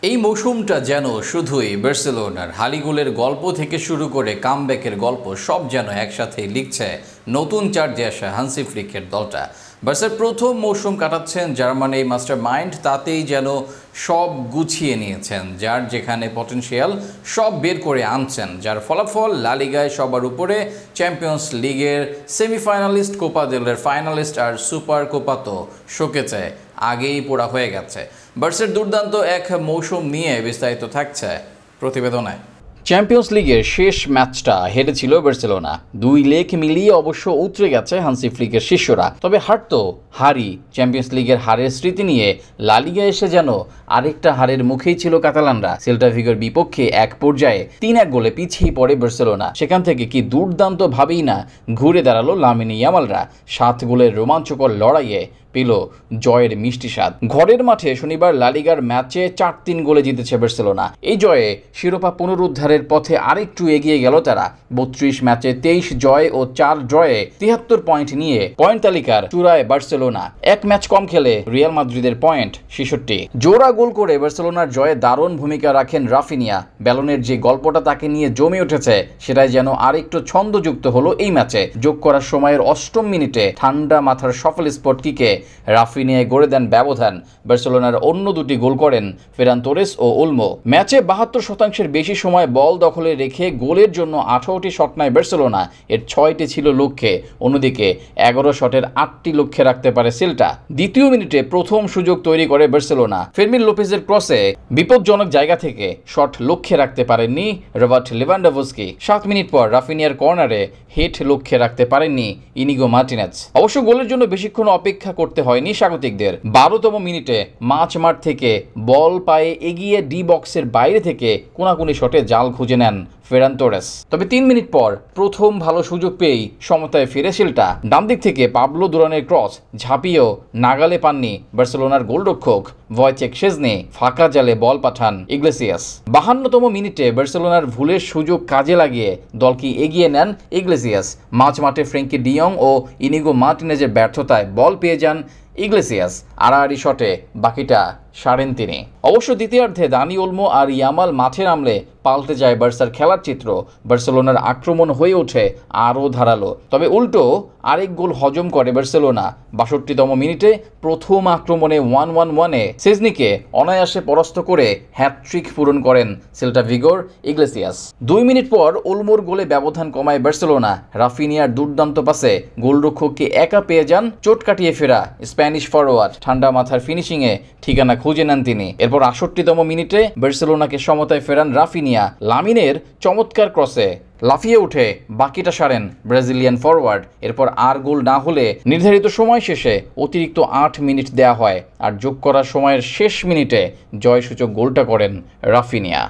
এই মৌসুমটা যেন শুধুই বার্সেলোনার হালিগুলের গল্প থেকে শুরু করে কামব্যাকের গল্প সব যেন একসাথেই লিখছে নতুন চার্জে আসা হান্সি ফ্লিকের দলটা। বার্সার প্রথম মৌসুম কাটাচ্ছেন জার্মান এই মাস্টার মাইন্ড, তাতেই যেন সব গুছিয়ে নিয়েছেন, যার যেখানে পটেনশিয়াল সব বের করে আনছেন, যার ফলাফল লা লিগায় সবার উপরে, চ্যাম্পিয়ন্স লিগের সেমিফাইনালিস্ট, কোপা দেল রের ফাইনালিস্ট আর সুপার কোপা তো শোকেছে আগেই পোড়া হয়ে গেছে। বার্সার দুর্দান্ত এক মৌসুম নিয়ে বিস্তারিত থাকছে প্রতিবেদনে। চ্যাম্পিয়ন্স লিগের শেষ ম্যাচটা হেরেছিল বার্সেলোনা। দুই লেগ মিলিয়ে অবশ্য উতরে গেছে হান্সি ফ্লিকের শিষ্যরা, তবে হারি চ্যাম্পিয়ন্স লিগের হারের স্মৃতি নিয়ে লা লিগা এসে যেন আরেকটা হারের মুখেই ছিল কাতালানরা। সেল্টা ভিগোর বিপক্ষে এক পর্যায়ে 3-1 গোলে পিছিয়ে পড়ে বার্সেলোনা। সেখান থেকে কি দুর্দান্ত ভাবেই না ঘুরে দাঁড়ালো লামিন ইয়ামালরা। 7 গোলের রোমাঞ্চকর লড়াইয়ে পেল জয়ের মিষ্টি স্বাদ। ঘরের মাঠে শনিবার লা লিগার ম্যাচে 4-3 গোলে জিতেছে বার্সেলোনা। এই জয়ে শিরোপা পুনরুদ্ধারের পথে আরেকটু এগিয়ে গেল তারা। 32 ম্যাচে 23 জয় ও 4 ড্রয়ে 73 পয়েন্ট নিয়ে পয়েন্ট তালিকার চূড়ায় বার্সেলোনা। এক ম্যাচ কম খেলে রিয়াল মাদ্রিদের পয়েন্ট 66। জোড়া গোল করে বার্সেলোনার জয়ে দারুণ ভূমিকা রাখেন রাফিনিয়া। ব্যালনের যে গল্পটা তাকে নিয়ে জমে উঠেছে সেটাই যেন আরেকটু ছন্দযুক্ত হলো এই ম্যাচে। যোগ করার সময়ের 8ম মিনিটে ঠান্ডা মাথার সফল স্পট কিকে রাফিনিয়ায় গড়ে দেন ব্যবধান। বার্সেলোনার অন্য দুটি গোল করেন ফেরান তোরেস ও ওলমো। ম্যাচে 72% বেশি সময় বল দখলে রেখে গোলের জন্য 18টি শট নেয় বার্সেলোনা, এর 6টি ছিল লক্ষ্যে। অন্যদিকে 11 শটের 8টি লক্ষ্যে রাখতে পারে সেল্টা। দ্বিতীয় মিনিটে প্রথম সুযোগ তৈরি করে বার্সেলোনা। ফেরমিন লোপেজের ক্রসে বিপজ্জনক জায়গা থেকে শট লক্ষ্যে রাখতে পারেননি রবার্ট লেভানডোভস্কি। 7 মিনিট পর রাফিনিয়ার কর্নারে হেড লক্ষ্যে রাখতে পারেননি ইনিগো মার্টিনেজ। অবশ্য গোলের জন্য বেশিক্ষণ অপেক্ষা করতে হয়নি স্বাগতিকদের। 12তম মিনিটে মাঠ থেকে বল পায়ে এগিয়ে ডি বক্সের বাইরে থেকে কোনাকুনি শটে জাল খুঁজে নেন ফেরান তোরেস। তবে 3 মিনিট পর প্রথম ভালো সুযোগ পেয়েই সমতায় ফিরে সেল্টা। ডান দিক থেকে পাবলো দুরানের ক্রস ঝাঁপিয়েও নাগালে পাননি বার্সেলোনার গোলরক্ষক ভয়চেক শেজনে। ফাঁকা জালে বল পাঠান ইগলেসিয়াস। 52তম মিনিটে বার্সেলোনার ভুলের সুযোগ কাজে লাগিয়ে দলকে এগিয়ে নেন ইগলেসিয়াস। মাঠে ফ্রেঙ্কি ডিয়ং ও ইনিগো মার্টিনেজের ব্যর্থতায় বল পেয়ে যান ইগলেসিয়াস। আড়াআড়ি শটে বাকিটা সারেন তিনি। অবশ্য দ্বিতীয়ার্ধে দানি ওলমো আর ইয়ামাল মাঠে নামলে পাল্টে যায় বার্সার খেলার চিত্র। বার্সেলোনার আক্রমণ হয়ে ওঠে আরও ধারালো। তবে উল্টো আরেক গোল হজম করে বার্সেলোনা। 62তম মিনিটে প্রথম আক্রমণে 1-1-1-এ সেজনিকে অনায়াসে পরাস্ত করে হ্যাটট্রিক পূরণ করেন সেল্টা ভিগোর ইগলেসিয়াস। 2 মিনিট পর ওলমোর গোলে ব্যবধান কমায় বার্সেলোনা। রাফিনিয়ার দুর্দান্ত পাসে গোলরক্ষককে একা পেয়ে যান চোট কাটিয়ে ফেরা স্প্যানিশ ফরওয়ার্ড। ঠান্ডা মাথার ফিনিশিংয়ে ঠিকানা খুঁজে নেন তিনি। এরপর 68তম মিনিটে বার্সেলোনাকে সমতায় ফেরান রাফিনিয়া। লামিনের চমৎকার ক্রসে লাফিয়ে উঠে বাকিটা সারেন ব্রাজিলিয়ান ফরওয়ার্ড। এরপর আর গোল না হলে নির্ধারিত সময় শেষে অতিরিক্ত 8 মিনিট দেয়া হয়, আর যোগ করার সময়ের শেষ মিনিটে জয়সূচক গোলটা করেন রাফিনিয়া।